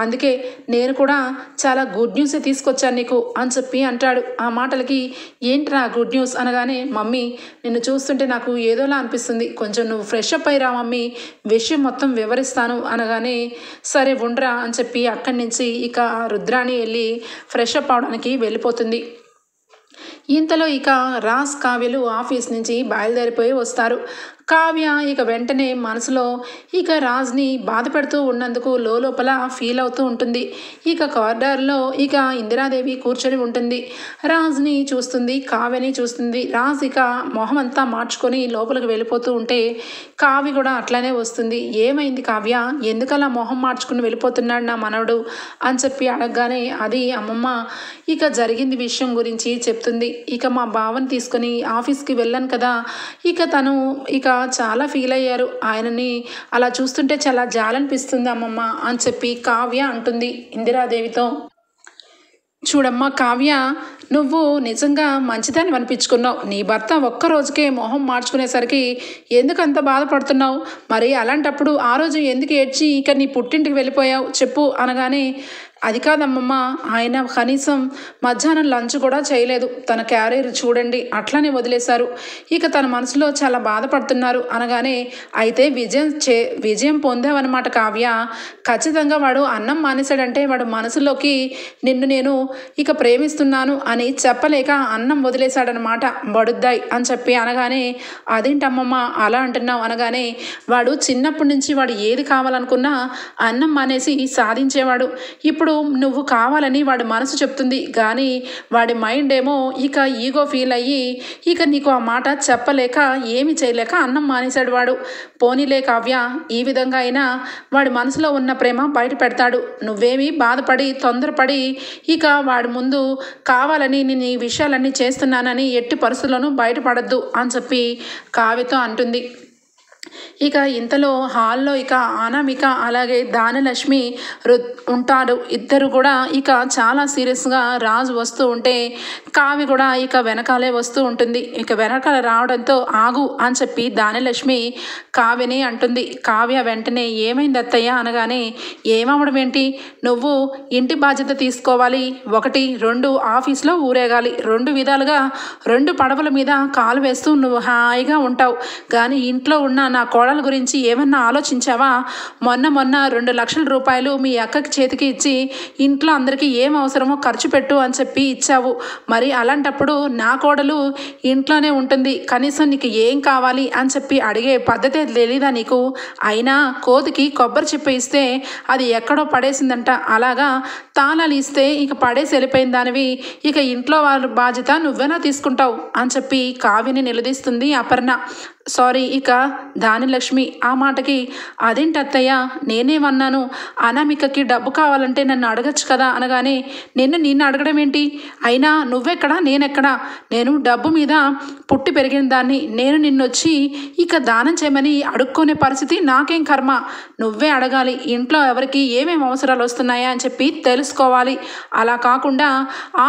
అందుకే నేను కూడా చాలా గుడ్ న్యూసే తీసుకొచ్చాను నీకు అని చెప్పి అంటాడు. ఆ మాటలకి ఏంట్రా గుడ్ న్యూస్ అనగానే మమ్మీ నిన్ను చూస్తుంటే నాకు ఏదోలా అనిపిస్తుంది, కొంచెం నువ్వు ఫ్రెష్ అప్ అయ్యిరా మమ్మీ, విషయం మొత్తం వివరిస్తాను అనగానే సరే ఉండరా అని చెప్పి అక్కడి నుంచి ఇక రుద్రాణి వెళ్ళి ఫ్రెష్ అప్ అవడానికి వెళ్ళిపోతుంది. ఇంతలో ఇక రాజ్ కావ్యలు ఆఫీస్ నుంచి బయలుదేరిపోయి వస్తారు. కావ్య ఇక వెంటనే మనసులో ఇక రాజ్ని బాధ పెడుతూ ఉన్నందుకు లోపల ఫీల్ అవుతూ ఉంటుంది. ఇక కారిడార్లో ఇక ఇందిరాదేవి కూర్చొని ఉంటుంది. రాజ్ని చూస్తుంది, కావ్యని చూస్తుంది. రాజ్ ఇక మొహం అంతా మార్చుకొని లోపలికి వెళ్ళిపోతూ ఉంటే కావ్య కూడా అట్లానే వస్తుంది. ఏమైంది కావ్య, ఎందుకలా మొహం మార్చుకుని వెళ్ళిపోతున్నాడు నా మనవడు అని చెప్పి అడగగానే అది అమ్మమ్మ ఇక జరిగింది విషయం గురించి చెప్తుంది. ఇక మా బావని తీసుకొని ఆఫీస్కి వెళ్ళాను కదా, ఇక తను ఇక చాలా ఫీల్ అయ్యారు. ఆయనని అలా చూస్తుంటే చాలా జాలనిపిస్తుంది అమ్మమ్మ అని చెప్పి కావ్య అంటుంది ఇందిరాదేవితో. చూడమ్మా కావ్య, నువ్వు నిజంగా మంచిదాన్ని అనిపించుకున్నావు. నీ భర్త ఒక్క రోజుకే మొహం మార్చుకునేసరికి ఎందుకంత బాధపడుతున్నావు? మరి అలాంటప్పుడు ఆ రోజు ఎందుకు ఏడ్చి ఇక నీ పుట్టింటికి వెళ్ళిపోయావు చెప్పు అనగానే, అది కాదమ్మమ్మ, ఆయన కనీసం మధ్యాహ్నం లంచ్ కూడా చేయలేదు. తన క్యారియర్ చూడండి అట్లనే వదిలేశారు. ఇక తన మనసులో చాలా బాధపడుతున్నారు అనగానే, అయితే విజయం పొందావన్నమాట కావ్య. ఖచ్చితంగా వాడు అన్నం మానేశాడంటే వాడు మనసులోకి నిన్ను నేను ఇక ప్రేమిస్తున్నాను అని చెప్పలేక అన్నం వదిలేశాడనమాట, బడుద్దాయి అని చెప్పి అనగానే, అదేంటమ్మమ్మ అలా అంటున్నావు అనగానే, వాడు చిన్నప్పటి నుంచి వాడు ఏది కావాలనుకున్నా అన్నం మానేసి సాధించేవాడు. ఇప్పుడు నువ్వు కావాలని వాడి మనసు చెప్తుంది కానీ వాడి మైండ్ ఏమో ఇక ఈగో ఫీల్ అయ్యి ఇక నీకు ఆ మాట చెప్పలేక ఏమి చేయలేక అన్నం మానేశాడు వాడు. పోనీలే కావ్య, ఈ విధంగా అయినా వాడి మనసులో ఉన్న ప్రేమ బయట పెడతాడు. నువ్వేమీ బాధపడి తొందరపడి ఇక వాడి ముందు కావాలని నేను ఈ విషయాలన్నీ చేస్తున్నానని ఎట్టి పరిస్థితుల్లోనూ బయటపడద్దు అని చెప్పి కావ్యతో అంటుంది. ఇక ఇంతలో హాల్లో ఇక అనామిక అలాగే దానలక్ష్మి ఉంటారు. ఇద్దరు కూడా ఇక చాలా సీరియస్గా రాజు వస్తూ ఉంటే కావ్య కూడా ఇక వెనకాలే వస్తూ ఉంటుంది. ఇక వెనకాల రావడంతో ఆగు అని చెప్పి దానలక్ష్మి కావ్యని అంటుంది. కావ్య వెంటనే ఏమైంది అత్తయ్య అనగానే, ఏమవడం ఏంటి, నువ్వు ఇంటి బాధ్యత తీసుకోవాలి, 1, 2 ఆఫీస్లో ఊరేగాలి, 2 విధాలుగా 2 పడవల మీద కాలు వేస్తూ నువ్వు హాయిగా ఉంటావు. కానీ ఇంట్లో ఉన్న నా కోడల గురించి ఏమన్నా ఆలోచించావా? మొన్న 2 లక్షల రూపాయలు మీ అక్కకి చేతికి ఇచ్చి ఇంట్లో అందరికీ ఏం అవసరమో ఖర్చు పెట్టు అని చెప్పి ఇచ్చావు. మరి అలాంటప్పుడు నా కోడలు ఇంట్లోనే ఉంటుంది, కనీసం నీకు ఏం కావాలి అని చెప్పి అడిగే పద్ధతే తెలీదా నీకు? అయినా కోతికి కొబ్బరి చిప్ప ఇస్తే అది ఎక్కడో పడేసిందంట, అలాగా తాళాలు ఇస్తే ఇక పడేసి వెళ్ళిపోయిన దానివి ఇక ఇంట్లో వాళ్ళ బాధ్యత నువ్వేనా తీసుకుంటావు అని చెప్పి కావ్యని నిలదీస్తుంది అపర్ణ. సారీ ఇక దానిలక్ష్మి ఆ మాటకి, అదేంటి అత్తయ్య, నేనేమన్నాను, అనామికకి డబ్బు కావాలంటే నన్ను అడగచ్చు కదా అనగానే, నిన్ను అడగడం ఏంటి, అయినా నువ్వెక్కడా నేనెక్కడా, నేను డబ్బు మీద పుట్టి పెరిగిన దాన్ని, నేను నిన్నొచ్చి ఇక దానం చేయమని అడుక్కునే పరిస్థితి నాకేం కర్మ, నువ్వే అడగాలి, ఇంట్లో ఎవరికి ఏమేమి అవసరాలు వస్తున్నాయా అని చెప్పి తెలుసుకోవాలి. అలా కాకుండా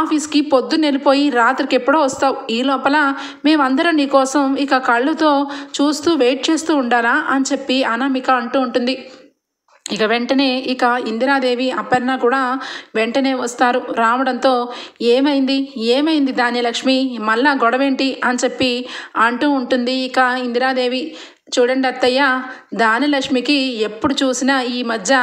ఆఫీస్కి పొద్దున్న వెళ్ళిపోయి రాత్రికి ఎప్పుడో వస్తావు, ఈ లోపల మేమందరం నీకోసం ఇక కళ్ళుతో చూస్తూ వెయిట్ చేస్తూ ఉండాలా అని చెప్పి అనామిక అంటూ ఉంటుంది. ఇక వెంటనే ఇక ఇందిరాదేవి అపర్ణ కూడా వెంటనే వస్తారు. రావడంతో ఏమైంది దానిలక్ష్మి, మళ్ళా గొడవేంటి అని చెప్పి అంటూ ఉంటుంది ఇక ఇందిరాదేవి. చూడండి అత్తయ్య, దానిలక్ష్మికి ఎప్పుడు చూసినా ఈ మధ్య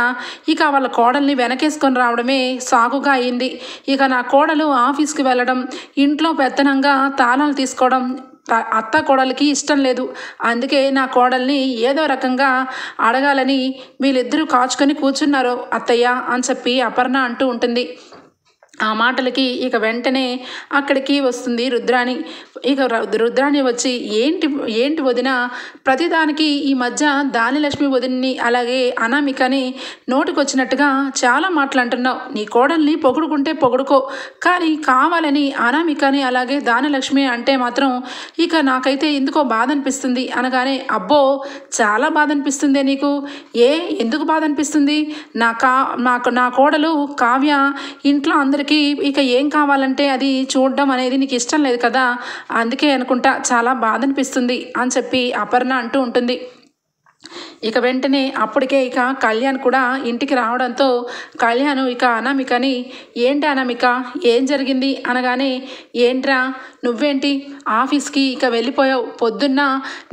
ఇక వాళ్ళ కోడల్ని వెనకేసుకొని రావడమే సాగుగా అయింది. ఇక నా కోడలు ఆఫీస్కి వెళ్ళడం, ఇంట్లో పెత్తనంగా తాళాలు తీసుకోవడం అత్త కోడలికి ఇష్టం లేదు. అందుకే నా కోడల్ని ఏదో రకంగా అడగాలని వీళ్ళిద్దరూ కాచుకొని కూర్చున్నారు అత్తయ్య అని చెప్పి అపర్ణ అంటూ ఉంటుంది. ఆ మాటలకి ఇక వెంటనే అక్కడికి వస్తుంది రుద్రాణి. ఇక రుద్రాణి వచ్చి ఏంటి వదిన, ప్రతిదానికి ఈ మధ్య దానిలక్ష్మి వదిన్ని అలాగే అనామికని నోటికొచ్చినట్టుగా చాలా మాట్లాడుతున్నావు. నీ కోడల్ని పొగుడుకుంటే పొగుడుకో, కానీ కావాలని అనామికని అలాగే దానిలక్ష్మి అంటే మాత్రం ఇక నాకైతే ఎందుకో బాధ అనిపిస్తుంది అనగానే, అబ్బో చాలా బాధ అనిపిస్తుందే నీకు, ఎందుకు బాధ అనిపిస్తుంది? నా కోడలు కావ్య ఇంట్లో అందరికీ ఇక ఏం కావాలంటే అది చూడడం అనేది నీకు ఇష్టం లేదు కదా, అందుకే అనుకుంటా చాలా బాధ అనిపిస్తుంది అని చెప్పి అపర్ణ అంటూ ఉంటుంది. ఇక వెంటనే అప్పటికే ఇక కళ్యాణ్ కూడా ఇంటికి రావడంతో కళ్యాణ్ ఇక అనామికని ఏంటి అనామిక ఏం జరిగింది అనగానే ఏంట్రా నువ్వేంటి ఆఫీస్కి ఇక వెళ్ళిపోయావు పొద్దున్న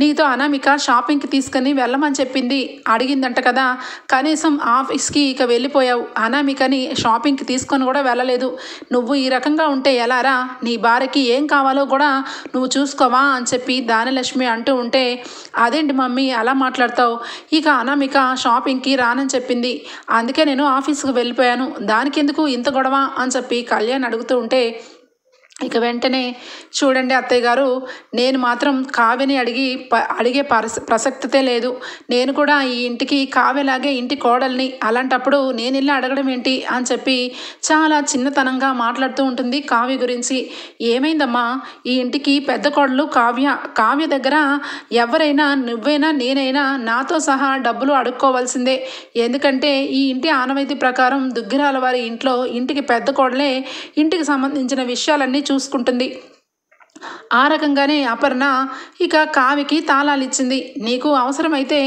నీతో అనామిక షాపింగ్కి తీసుకుని వెళ్ళమని చెప్పింది అడిగిందంట కదా కనీసం ఆఫీస్కి ఇక వెళ్ళిపోయావు అనామికని షాపింగ్కి తీసుకొని కూడా వెళ్ళలేదు నువ్వు ఈ రకంగా ఉంటే ఎలారా నీ భార్యకి ఏం కావాలో కూడా నువ్వు చూసుకోవా అని చెప్పి దానలక్ష్మి అంటూ ఉంటే అదేంటి మమ్మీ అలా మాట్లాడతావు ఇక అనామిక షాపింగ్కి రానని చెప్పింది అందుకే నేను ఆఫీస్కి వెళ్ళిపోయాను దానికి ఎందుకు ఇంత గొడవ అని చెప్పి కళ్యాణ్ అడుగుతూ ఉంటే ఇక వెంటనే చూడండి అత్తయ్య గారు నేను మాత్రం కావ్యని అడిగే ప్రసక్తే లేదు నేను కూడా ఈ ఇంటికి కావ్యలాగే ఇంటి కోడల్ని అలాంటప్పుడు నేను ఇల్లు అడగడం ఏంటి అని చెప్పి చాలా చిన్నతనంగా మాట్లాడుతూ ఉంటుంది కావ్య గురించి ఏమైందమ్మా ఈ ఇంటికి పెద్ద కోడలు కావ్య దగ్గర ఎవరైనా నువ్వైనా నేనైనా నాతో సహా డబ్బులు అడుక్కోవాల్సిందే ఎందుకంటే ఈ ఇంటి ఆనవాయితీ ప్రకారం దుగ్గిరాల వారి ఇంటికి పెద్ద కోడలే ఇంటికి సంబంధించిన విషయాలన్నీ చూసుకుంటుంది ఆ రకంగానే అపర్ణ ఇక కావ్యకి తాళాలు ఇచ్చింది నీకు అవసరమైతే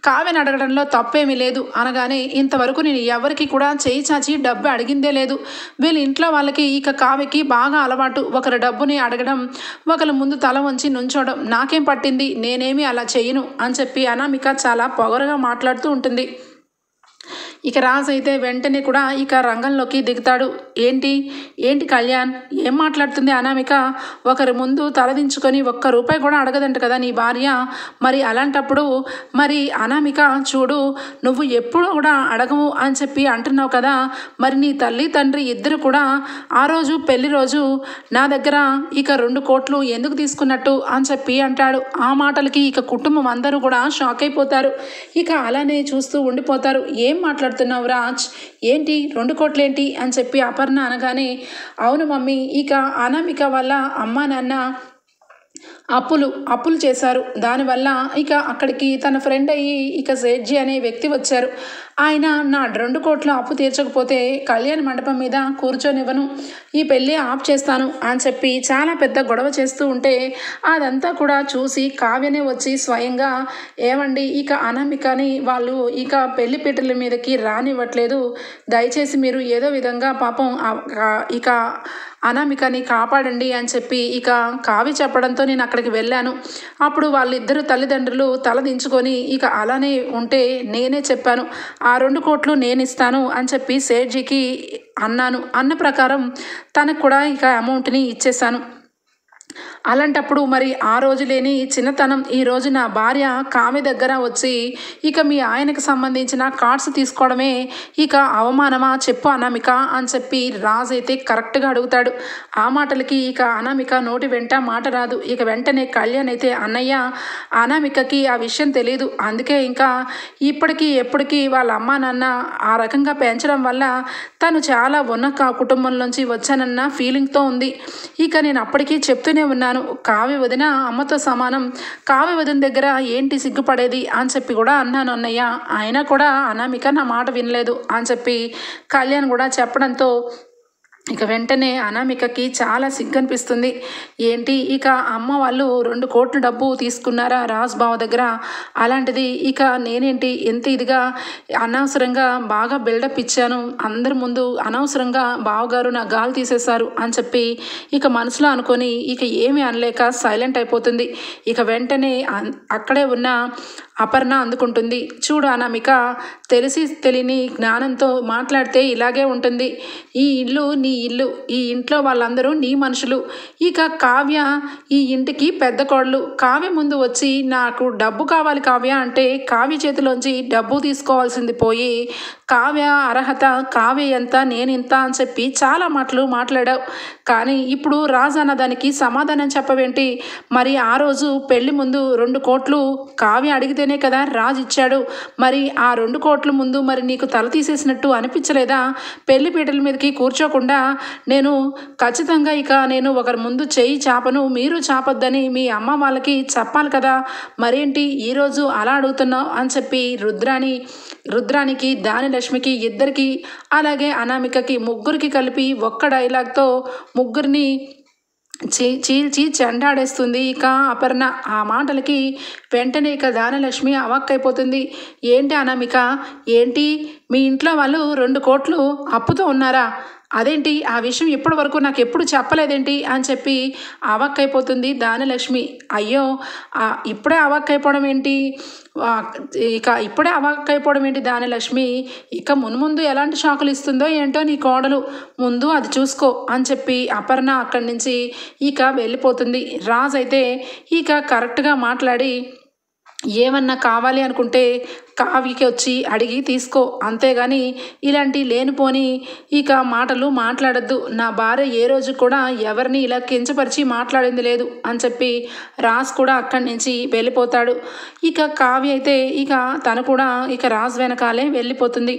కావ్యని అడగడంలో తప్పేమీ లేదు అనగానే ఇంతవరకు నేను ఎవరికి కూడా చేయి చాచి డబ్బు అడిగిందే లేదు వీళ్ళ ఇంట్లో వాళ్ళకి ఇక కావ్యకి బాగా అలవాటు ఒకరి డబ్బుని అడగడం ఒకరి ముందు తల వంచి నుంచోవడం నాకేం పట్టింది నేనేమి అలా చేయను అని చెప్పి అనామిక చాలా పొగరుగా మాట్లాడుతూ ఉంటుంది ఇక రాజు అయితే వెంటనే కూడా ఇక రంగంలోకి దిగుతాడు ఏంటి కళ్యాణ్ ఏం మాట్లాడుతుంది అనామిక ఒకరి ముందు తలదించుకొని ₹1 కూడా అడగదంట కదా నీ భార్య మరి అలాంటప్పుడు మరి అనామిక చూడు నువ్వు ఎప్పుడు కూడా అడగము అని చెప్పి అంటున్నావు కదా మరి నీ తల్లి తండ్రి ఇద్దరు కూడా ఆ రోజు పెళ్లి రోజు నా దగ్గర ఇక 2 కోట్లు ఎందుకు తీసుకున్నట్టు అని చెప్పి అంటాడు ఆ మాటలకి ఇక కుటుంబం అందరూ కూడా షాక్ అయిపోతారు ఇక అలానే చూస్తూ ఉండిపోతారు ఏం మాట్లాడుతున్నావు రాజ్ ఏంటి 2 కోట్లేంటి అని చెప్పి అపర్ణ అనగానే అవును మమ్మీ ఇక అనామిక వల్ల అమ్మా నాన్న అప్పులు చేశారు దానివల్ల ఇక అక్కడికి తన ఫ్రెండ్ అయ్యి ఇక సేట్జీ అనే వ్యక్తి వచ్చారు ఆయన నా 2 కోట్ల అప్పు తీర్చకపోతే కళ్యాణ మండపం మీద కూర్చొనివ్వను ఈ పెళ్ళి ఆఫ్ చేస్తాను అని చెప్పి చాలా పెద్ద గొడవ చేస్తూ ఉంటే అదంతా కూడా చూసి కావ్యనే వచ్చి స్వయంగా ఏమండి ఇక అనామికని వాళ్ళు ఇక పెళ్లి పీటల మీదకి రానివ్వట్లేదు దయచేసి మీరు ఏదో విధంగా పాపం ఇక అనామికని కాపాడండి అని చెప్పి ఇక కావ్య చెప్పడంతో నేను అక్కడికి వెళ్ళాను అప్పుడు వాళ్ళిద్దరు తల్లిదండ్రులు తలదించుకొని ఇక అలానే ఉంటే నేనే చెప్పాను ఆ 2 కోట్లు నేను ఇస్తాను అని చెప్పి సేట్జీకి అన్న ప్రకారం తనకు కూడా ఇక అమౌంట్ని ఇచ్చేసాను అలాంటప్పుడు మరి ఆ రోజు లేని చిన్నతనం ఈ రోజు నా భార్య కావ్య దగ్గర వచ్చి ఇక మీ ఆయనకు సంబంధించిన కార్డ్స్ తీసుకోవడమే ఇక అవమానమా చెప్పు అనామిక అని చెప్పి రాజు అయితే కరెక్ట్గా అడుగుతాడు ఆ మాటలకి ఇక అనామిక నోటి వెంట మాట రాదు ఇక వెంటనే కళ్యాణ్ అయితే అన్నయ్య అనామికకి ఆ విషయం తెలియదు అందుకే ఇంకా ఇప్పటికీ ఎప్పటికీ వాళ్ళ అమ్మా నాన్న ఆ రకంగా పెంచడం వల్ల తను చాలా ఉన్నత కుటుంబంలోంచి వచ్చానన్న ఫీలింగ్తో ఉంది ఇక నేను అప్పటికీ చెప్తూనే ఉన్నాను కావ్య వదిన అమ్మతో సమానం కావ్య వదిన దగ్గర ఏంటి సిగ్గుపడేది అని చెప్పి కూడా అన్నాను అన్నయ్య అయినా కూడా అనామిక నా మాట వినలేదు అని చెప్పి కళ్యాణ్ కూడా చెప్పడంతో ఇక వెంటనే అనామికకి చాలా సిగ్గు అనిపిస్తుంది ఏంటి ఇక అమ్మ వాళ్ళు 2 కోట్ల డబ్బు తీసుకున్నారా రాజ్ బావ దగ్గర అలాంటిది ఇక నేనేంటి ఎంత ఇదిగా అనవసరంగా బాగా బిల్డప్ ఇచ్చాను అందరి ముందు అనవసరంగా బావగారు నా గాలి తీసేశారు అని చెప్పి ఇక మనసులో అనుకొని ఇక ఏమీ అనలేక సైలెంట్ అయిపోతుంది ఇక వెంటనే అక్కడే ఉన్న అపర్ణ అందుకుంటుంది చూడు అనామిక తెలిసి తెలియని జ్ఞానంతో మాట్లాడితే ఇలాగే ఉంటుంది ఈ ఇల్లు నీ ఇల్లు ఈ ఇంట్లో వాళ్ళందరూ నీ మనుషులు ఇక కావ్య ఈ ఇంటికి పెద్ద కోడలు కావ్య ముందు వచ్చి నాకు డబ్బు కావాలి కావ్య అంటే కావ్య చేతిలోంచి డబ్బు తీసుకోవాల్సింది పోయి కావ్య అర్హత కావ్య ఎంత నేనింత అని చెప్పి చాలా మాటలు మాట్లాడావు కానీ ఇప్పుడు రాజు అన్నదానికి సమాధానం చెప్పవేంటి మరి ఆ రోజు పెళ్లి ముందు 2 కోట్లు కావ్య అడిగితేనే కదా రాజు ఇచ్చాడు మరి ఆ 2 కోట్ల ముందు మరి నీకు తల తీసేసినట్టు అనిపించలేదా పెళ్లి పీటల మీదకి కూర్చోకుండా నేను ఖచ్చితంగా ఇక నేను ఒకరి ముందు చెయ్యి చాపను మీరు చాపొద్దని మీ అమ్మ వాళ్ళకి చెప్పాలి కదా మరేంటి ఈరోజు అలా అడుగుతున్నావు అని చెప్పి రుద్రానికి దానిలక్ష్మికి ఇద్దరికి అలాగే అనామికకి ముగ్గురికి కలిపి ఒక్క డైలాగ్తో ముగ్గురిని చీల్చి చెండాడేస్తుంది ఇక అపర్ణ. ఆ మాటలకి వెంటనే ఇక ధాన్యలక్ష్మి అవాక్కైపోతుంది. ఏంటి అనామిక, ఏంటి మీ ఇంట్లో వాళ్ళు 2 కోట్లు అప్పుతో ఉన్నారా? అదేంటి ఆ విషయం ఇప్పటి వరకు నాకు ఎప్పుడు చెప్పలేదేంటి అని చెప్పి అవాక్కైపోతుంది ధాన్యలక్ష్మి. అయ్యో ఇప్పుడే అవాక్కైపోవడం ఏంటి, ఇప్పుడే అవాక్కైపోవడం ఏంటి ధాన్యలక్ష్మి, ఇక మున్ముందు ఎలాంటి షాకులు ఇస్తుందో ఏంటో నీ కోడలు, ముందు అది చూసుకో అని చెప్పి అపర్ణ అక్కడి నుంచి ఇక వెళ్ళిపోతుంది. రాజ్ అయితే ఇక కరెక్ట్గా మాట్లాడి ఏమన్నా కావాలి అనుకుంటే కావ్యకి వచ్చి అడిగి తీసుకో, అంతేగాని ఇలాంటి లేనిపోని ఇక మాటలు మాట్లాడద్దు. నా భార్య ఏ రోజు కూడా ఎవరిని ఇలా కించపరిచి మాట్లాడింది లేదు అని చెప్పి రాజ్ కూడా అక్కడి నుంచి వెళ్ళిపోతాడు. ఇక కావ్య అయితే ఇక తను కూడా ఇక రాజ్ వెనకాలే వెళ్ళిపోతుంది.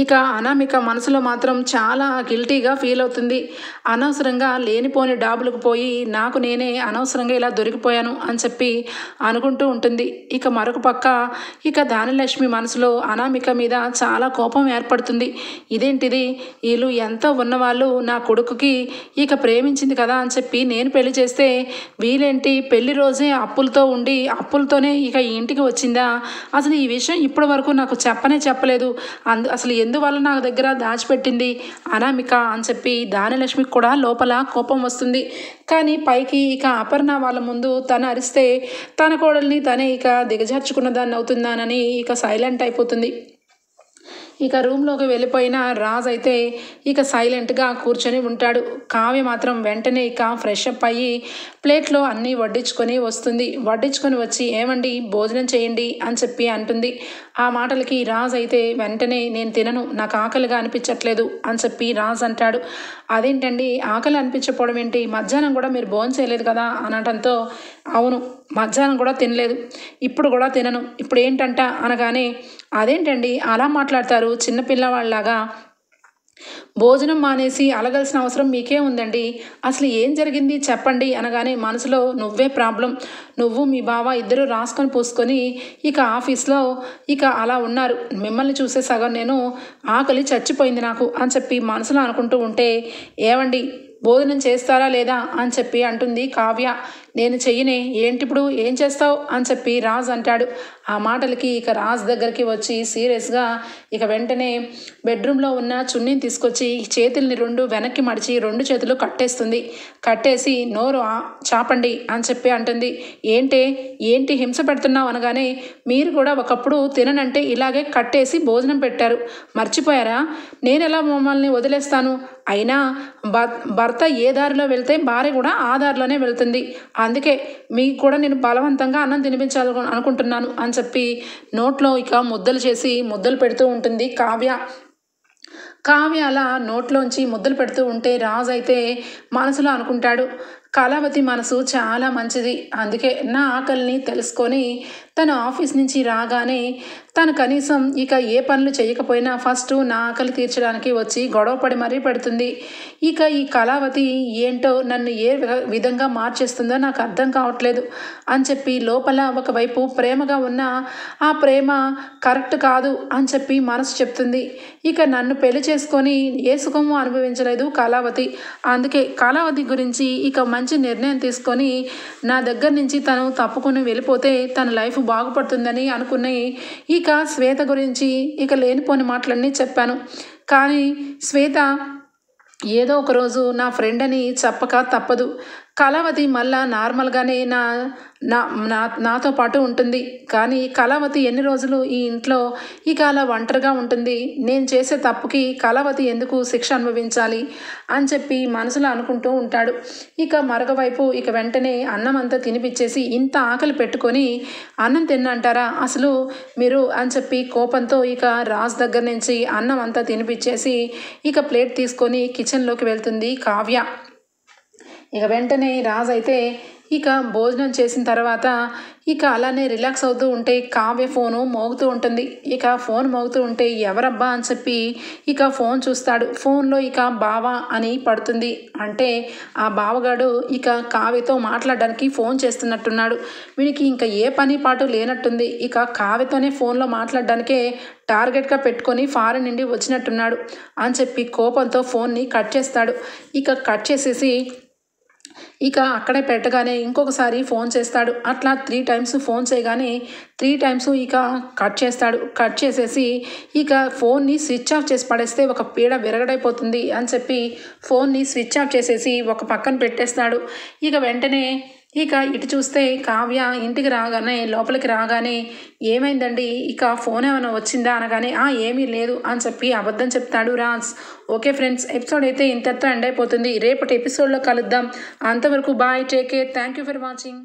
ఇక అనామిక మనసులో మాత్రం చాలా గిల్టీగా ఫీల్ అవుతుంది. అనవసరంగా లేనిపోని డాబులకు పోయి నాకు నేనే అనవసరంగా ఇలా దొరికిపోయాను అని చెప్పి అనుకుంటూ ఉంటుంది. ఇక మరొక పక్క ఇక ధాన్యలక్ష్మి మనసులో అనామిక మీద చాలా కోపం ఏర్పడుతుంది. ఇదేంటిది, వీళ్ళు ఎంతో ఉన్నవాళ్ళు నా కొడుకుకి ఇక ప్రేమించింది కదా అని చెప్పి నేను పెళ్లి చేస్తే వీళ్ళేంటి పెళ్లి రోజే అప్పులతో ఉండి అప్పులతోనే ఇక ఈ ఇంటికి వచ్చిందా? అసలు ఈ విషయం ఇప్పటి వరకు నాకు చెప్పలేదు. అసలు ఎందువల్ల నా దగ్గర దాచిపెట్టింది అనామిక అని చెప్పి ధాన్యలక్ష్మికి కూడా లోపల కోపం వస్తుంది. కానీ పైకి ఇక అపర్ణ వాళ్ళ ముందు తను అరిస్తే తన కోడల్ని తనే ఇక దిగజార్చుకున్న దాన్ని అవుతుందానని ఇక సైలెంట్ అయిపోతుంది. ఇక రూమ్లోకి వెళ్ళిపోయిన రాజ్ అయితే ఇక సైలెంట్గా కూర్చొని ఉంటాడు. కావ్య మాత్రం వెంటనే ఇక ఫ్రెష్ అప్ అయ్యి ప్లేట్లో అన్నీ వడ్డించుకొని వస్తుంది. వడ్డించుకొని వచ్చి ఏమండి భోజనం చేయండి అని చెప్పి అంటుంది. ఆ మాటలకి రాజ్ అయితే వెంటనే నేను తినను, నాకు ఆకలిగా అనిపించట్లేదు అని చెప్పి రాజ్ అంటాడు. అదేంటండి ఆకలి అనిపించకపోవడం ఏంటి, మధ్యాహ్నం కూడా మీరు భోజనం చేయలేదు కదా అనడంతో అవును మధ్యాహ్నం కూడా తినలేదు, ఇప్పుడు కూడా తినను, ఇప్పుడు ఏంటంట అనగానే అదేంటండి అలా మాట్లాడతారు చిన్నపిల్లవాళ్ళలాగా, భోజనం మానేసి అలగాల్సిన అవసరం మీకే ఉందండి, అసలు ఏం జరిగింది చెప్పండి అనగానే మనసులో నువ్వే ప్రాబ్లం, నువ్వు మీ బావ ఇద్దరు రాసుకొని పూసుకొని ఇక ఆఫీస్లో ఇక అలా ఉన్నారు, మిమ్మల్ని చూసే సగం నేను ఆకలి చచ్చిపోయింది నాకు అని చెప్పి మనసులో అనుకుంటూ ఉంటే ఏవండి భోజనం చేస్తారా లేదా అని చెప్పి అంటుంది కావ్య. నేను చెయ్యనే, ఏంటిప్పుడు ఏం చేస్తావు అని చెప్పి రాజ్ అంటాడు. ఆ మాటలకి ఇక రాజ్ దగ్గరికి వచ్చి సీరియస్గా ఇక వెంటనే బెడ్రూమ్లో ఉన్న చున్నీని తీసుకొచ్చి చేతుల్ని 2 వెనక్కి మడిచి 2 చేతులు కట్టేస్తుంది. కట్టేసి నోరు చాపండి అని చెప్పి అంటుంది. ఏంటి హింస పెడుతున్నావు అనగానే మీరు కూడా ఒకప్పుడు తిననంటే ఇలాగే కట్టేసి భోజనం పెట్టారు, మర్చిపోయారా? నేను ఎలా మమ్మల్ని వదిలేస్తాను? అయినా భర్త ఏ దారిలో వెళ్తే భార్య కూడా ఆ దారిలోనే వెళ్తుంది, అందుకే మీకు కూడా నేను బలవంతంగా అన్నం తినిపించాలి అనుకుంటున్నాను అని చెప్పి నోట్లో ఇక ముద్దలు చేసి ముద్దలు పెడుతూ ఉంటుంది కావ్య. అలా నోట్లోంచి ముద్దలు పెడుతూ ఉంటే రాజు అయితే మనసులో అనుకుంటాడు, కళావతి మనసు చాలా మంచిది, అందుకే నా ఆకలిని తెలుసుకొని తను ఆఫీస్ నుంచి రాగానే తను కనీసం ఇక ఏ పనులు చేయకపోయినా ఫస్ట్ నా ఆకలి తీర్చడానికి వచ్చి గొడవపడి మరీ పెడుతుంది. ఇక ఈ కళావతి ఏంటో నన్ను ఏ విధంగా మార్చేస్తుందో నాకు అర్థం కావట్లేదు అని చెప్పి లోపల ఒకవైపు ప్రేమగా ఉన్న ఆ ప్రేమ కరెక్ట్ కాదు అని చెప్పి మనసు చెప్తుంది. ఇక నన్ను పెళ్లి చేసుకొని ఏ సుఖము అనుభవించలేదు కళావతి, అందుకే కళావతి గురించి ఇక మంచి నిర్ణయం తీసుకొని నా దగ్గర నుంచి తను తప్పుకొని వెళ్ళిపోతే తన లైఫ్ బాగుపడుతుందని అనుకుని ఇక శ్వేత గురించి ఇక లేనిపోని మాటలన్నీ చెప్పాను. కానీ శ్వేత ఏదో ఒకరోజు నా ఫ్రెండ్ అని చెప్పక తప్పదు, కళావతి మళ్ళా నార్మల్గానే నాతో పాటు ఉంటుంది, కానీ కళావతి ఎన్ని రోజులు ఈ ఇంట్లో ఇక అలా ఒంటరిగా ఉంటుంది, నేను చేసే తప్పుకి కళావతి ఎందుకు శిక్ష అనుభవించాలి అని చెప్పి మనసులో అనుకుంటూ ఉంటాడు. ఇక మరొకవైపు ఇక వెంటనే అన్నం అంతా తినిపించేసి ఇంత ఆకలి పెట్టుకొని అన్నం తిన్నంటారా అసలు మీరు అని చెప్పి కోపంతో ఇక రాజ్ దగ్గర నుంచి అన్నం అంతా తినిపించేసి ఇక ప్లేట్ తీసుకొని కిచెన్లోకి వెళ్తుంది కావ్య. ఇక వెంటనే రాజ్ అయితే ఇక భోజనం చేసిన తర్వాత ఇక అలానే రిలాక్స్ అవుతూ ఉంటే కావ్య ఫోను మోగుతూ ఉంటుంది. ఇక ఫోన్ మోగుతూ ఉంటే ఎవరబ్బా అని చెప్పి ఇక ఫోన్ చూస్తాడు. ఫోన్లో ఇక బావ అని పడుతుంది. అంటే ఆ బావగాడు ఇక కావ్యతో మాట్లాడడానికి ఫోన్ చేస్తున్నట్టున్నాడు. వీడికి ఇంకా ఏ పని పాటు లేనట్టుంది. ఇక కావ్యతోనే ఫోన్లో మాట్లాడడానికే టార్గెట్గా పెట్టుకొని ఫారెన్ నుండి వచ్చినట్టున్నాడు అని చెప్పి కోపంతో ఫోన్ని కట్ చేస్తాడు. ఇక కట్ చేసేసి ఇక అక్కడే పెట్టగానే ఇంకొకసారి ఫోన్ చేస్తాడు. అట్లా 3 టైమ్స్ ఫోన్ చేయగానే 3 టైమ్స్ ఇక కట్ చేస్తాడు. కట్ చేసేసి ఇక ఫోన్ని స్విచ్ ఆఫ్ చేసి పడేస్తే ఒక పీడ విరగడైపోతుంది అని చెప్పి ఫోన్ని స్విచ్ ఆఫ్ చేసేసి ఒక పక్కన పెట్టేస్తాడు. ఇక వెంటనే ఇటు చూస్తే కావ్య ఇంటికి రాగానే లోపలికి రాగానే ఏమైందండి, ఇక ఫోన్ ఏమైనా వచ్చిందా అనగానే ఏమీ లేదు అని చెప్పి అబద్ధం చెప్తాడు రాజ్. ఓకే ఫ్రెండ్స్, ఎపిసోడ్ అయితే ఇంతతో ఎండ్ అయిపోతుంది. రేపటి ఎపిసోడ్లో కలుద్దాం. అంతవరకు bye, take care, thank you for watching.